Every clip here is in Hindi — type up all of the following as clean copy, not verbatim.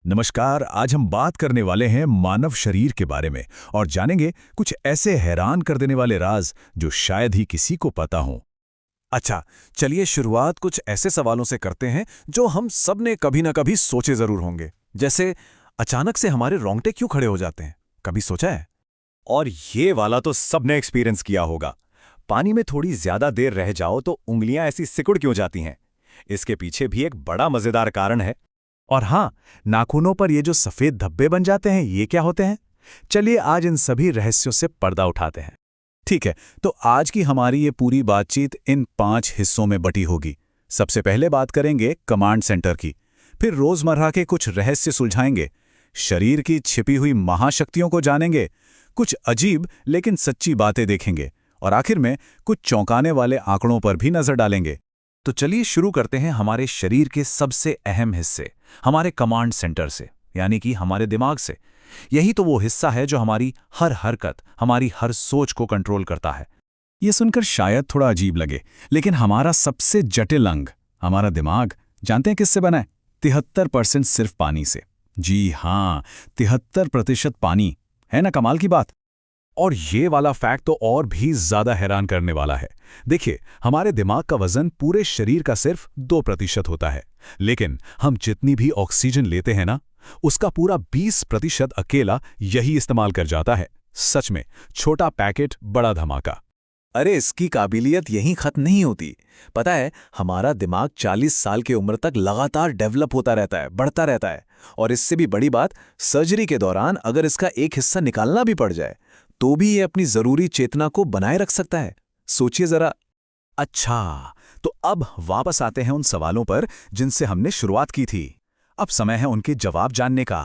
नमस्कार। आज हम बात करने वाले हैं मानव शरीर के बारे में और जानेंगे कुछ ऐसे हैरान कर देने वाले राज जो शायद ही किसी को पता हो। अच्छा, चलिए शुरुआत कुछ ऐसे सवालों से करते हैं जो हम सब ने कभी ना कभी सोचे जरूर होंगे। जैसे अचानक से हमारे रोंगटे क्यों खड़े हो जाते हैं, कभी सोचा है? और ये वाला तो सबने एक्सपीरियंस किया होगा। पानी में थोड़ी ज्यादा देर रह जाओ तो उंगलियां ऐसी सिकुड़ क्यों जाती हैं? इसके पीछे भी एक बड़ा मजेदार कारण है। और हाँ, नाखूनों पर ये जो सफेद धब्बे बन जाते हैं, ये क्या होते हैं? चलिए आज इन सभी रहस्यों से पर्दा उठाते हैं। ठीक है, तो आज की हमारी ये पूरी बातचीत इन 5 हिस्सों में बटी होगी। सबसे पहले बात करेंगे कमांड सेंटर की, फिर रोजमर्रा के कुछ रहस्य सुलझाएंगे, शरीर की छिपी हुई महाशक्तियों को जानेंगे, कुछ अजीब लेकिन सच्ची बातें देखेंगे और आखिर में कुछ चौंकाने वाले आंकड़ों पर भी नजर डालेंगे। तो चलिए शुरू करते हैं हमारे शरीर के सबसे अहम हिस्से, हमारे कमांड सेंटर से, यानी कि हमारे दिमाग से। यही तो वो हिस्सा है जो हमारी हर हरकत, हमारी हर सोच को कंट्रोल करता है। ये सुनकर शायद थोड़ा अजीब लगे, लेकिन हमारा सबसे जटिल अंग, हमारा दिमाग, जानते हैं किससे बना है? 73% सिर्फ पानी से। जी हाँ, 73% पानी। है ना कमाल की बात? और ये वाला फैक्ट तो और भी ज्यादा हैरान करने वाला है। देखिए, हमारे दिमाग का वजन पूरे शरीर का सिर्फ 2% होता है, लेकिन हम जितनी भी ऑक्सीजन लेते हैं ना, उसका पूरा 20% अकेला यही इस्तेमाल कर जाता है। सच में, छोटा पैकेट बड़ा धमाका। अरे इसकी काबिलियत यहीं खत्म नहीं होती। पता है, हमारा दिमाग 40 साल की उम्र तक लगातार डेवलप होता रहता है, बढ़ता रहता है। और इससे भी बड़ी बात, सर्जरी के दौरान अगर इसका एक हिस्सा निकालना भी पड़ जाए तो भी ये अपनी जरूरी चेतना को बनाए रख सकता है। सोचिए जरा। अच्छा, तो अब वापस आते हैं उन सवालों पर जिनसे हमने शुरुआत की थी। अब समय है उनके जवाब जानने का।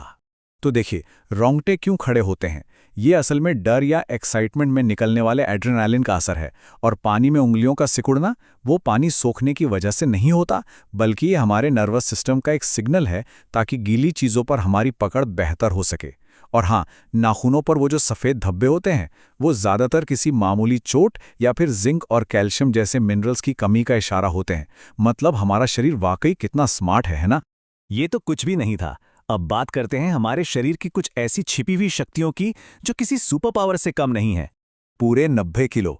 तो देखिए, रोंगटे क्यों खड़े होते हैं? ये असल में डर या एक्साइटमेंट में निकलने वाले एड्रेनालिन का असर है। और पानी में उंगलियों का सिकुड़ना, वो पानी सोखने की वजह से नहीं होता, बल्कि ये हमारे नर्वस सिस्टम का एक सिग्नल है ताकि गीली चीज़ों पर हमारी पकड़ बेहतर हो सके। और हाँ, नाखूनों पर वो जो सफ़ेद धब्बे होते हैं, वो ज़्यादातर किसी मामूली चोट या फिर जिंक और कैल्शियम जैसे मिनरल्स की कमी का इशारा होते हैं। मतलब हमारा शरीर वाकई कितना स्मार्ट है ना? ये तो कुछ भी नहीं था। अब बात करते हैं हमारे शरीर की कुछ ऐसी छिपी हुई शक्तियों की जो किसी सुपर पावर से कम नहीं है। पूरे 90 किलो।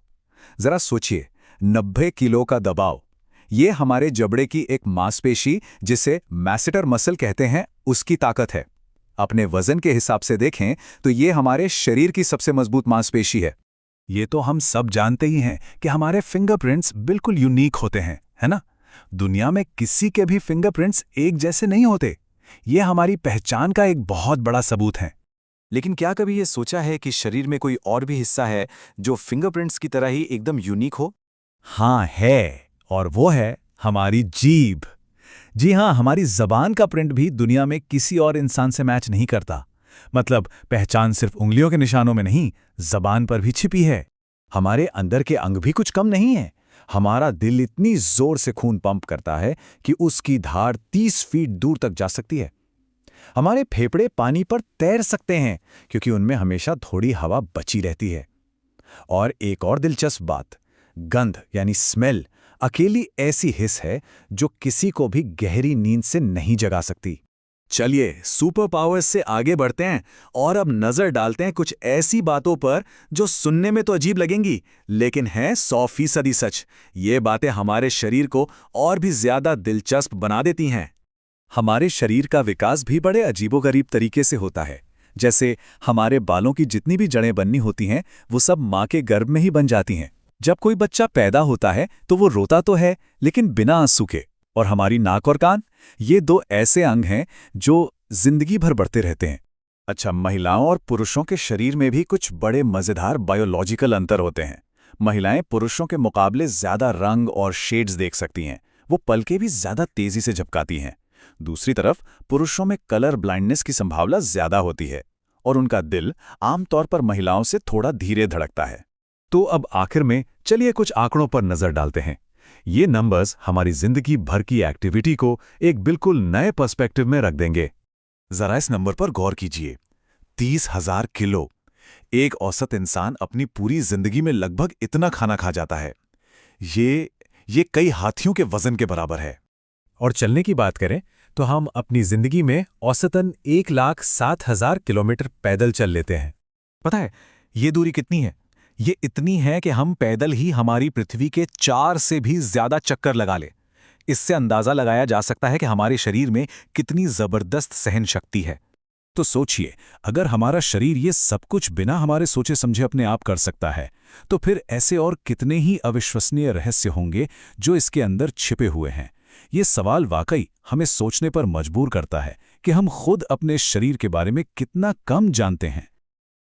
जरा सोचिए, 90 किलो का दबाव। ये हमारे जबड़े की एक मांसपेशी, जिसे मैसेटर मसल कहते हैं, उसकी ताकत है। अपने वजन के हिसाब से देखें तो ये हमारे शरीर की सबसे मजबूत मांसपेशी है। ये तो हम सब जानते ही हैं कि हमारे फिंगरप्रिंट्स बिल्कुल यूनिक होते हैं, है ना? दुनिया में किसी के भी फिंगरप्रिंट्स एक जैसे नहीं होते। ये हमारी पहचान का एक बहुत बड़ा सबूत है। लेकिन क्या कभी ये सोचा है कि शरीर में कोई और भी हिस्सा है जो फिंगरप्रिंट्स की तरह ही एकदम यूनिक हो? हाँ है, और वो है हमारी जीभ। जी हाँ, हमारी जबान का प्रिंट भी दुनिया में किसी और इंसान से मैच नहीं करता। मतलब पहचान सिर्फ उंगलियों के निशानों में नहीं, जबान पर भी छिपी है। हमारे अंदर के अंग भी कुछ कम नहीं है। हमारा दिल इतनी जोर से खून पंप करता है कि उसकी धार 30 फीट दूर तक जा सकती है। हमारे फेफड़े पानी पर तैर सकते हैं क्योंकि उनमें हमेशा थोड़ी हवा बची रहती है। और एक और दिलचस्प बात, गंध यानी स्मेल अकेली ऐसी हिस्स है जो किसी को भी गहरी नींद से नहीं जगा सकती। चलिए सुपर पावर्स से आगे बढ़ते हैं और अब नजर डालते हैं कुछ ऐसी बातों पर जो सुनने में तो अजीब लगेंगी, लेकिन हैं 100% सच। ये बातें हमारे शरीर को और भी ज्यादा दिलचस्प बना देती हैं। हमारे शरीर का विकास भी बड़े अजीबोगरीब तरीके से होता है। जैसे हमारे बालों की जितनी भी जड़ें बननी होती हैं, वो सब माँ के गर्भ में ही बन जाती हैं। जब कोई बच्चा पैदा होता है तो वो रोता तो है, लेकिन बिना आंसू के। और हमारी नाक और कान, ये 2 ऐसे अंग हैं जो जिंदगी भर बढ़ते रहते हैं। अच्छा, महिलाओं और पुरुषों के शरीर में भी कुछ बड़े मजेदार बायोलॉजिकल अंतर होते हैं। महिलाएं पुरुषों के मुकाबले ज्यादा रंग और शेड्स देख सकती हैं। वो पलकें भी ज्यादा तेजी से झपकाती हैं। दूसरी तरफ पुरुषों में कलर ब्लाइंडनेस की संभावना ज्यादा होती है और उनका दिल आमतौर पर महिलाओं से थोड़ा धीरे धड़कता है। तो अब आखिर में चलिए कुछ आंकड़ों पर नजर डालते हैं। ये नंबर्स हमारी जिंदगी भर की एक्टिविटी को एक बिल्कुल नए पर्सपेक्टिव में रख देंगे। जरा इस नंबर पर गौर कीजिए, 30,000 किलो। एक औसत इंसान अपनी पूरी जिंदगी में लगभग इतना खाना खा जाता है। ये कई हाथियों के वजन के बराबर है। और चलने की बात करें तो हम अपनी जिंदगी में औसतन 1,07,000 किलोमीटर पैदल चल लेते हैं। पता है ये दूरी कितनी है? ये इतनी है कि हम पैदल ही हमारी पृथ्वी के 4 से भी ज्यादा चक्कर लगा ले। इससे अंदाजा लगाया जा सकता है कि हमारे शरीर में कितनी जबरदस्त सहन शक्ति है। तो सोचिए, अगर हमारा शरीर ये सब कुछ बिना हमारे सोचे समझे अपने आप कर सकता है, तो फिर ऐसे और कितने ही अविश्वसनीय रहस्य होंगे जो इसके अंदर छिपे हुए हैं। ये सवाल वाकई हमें सोचने पर मजबूर करता है कि हम खुद अपने शरीर के बारे में कितना कम जानते हैं।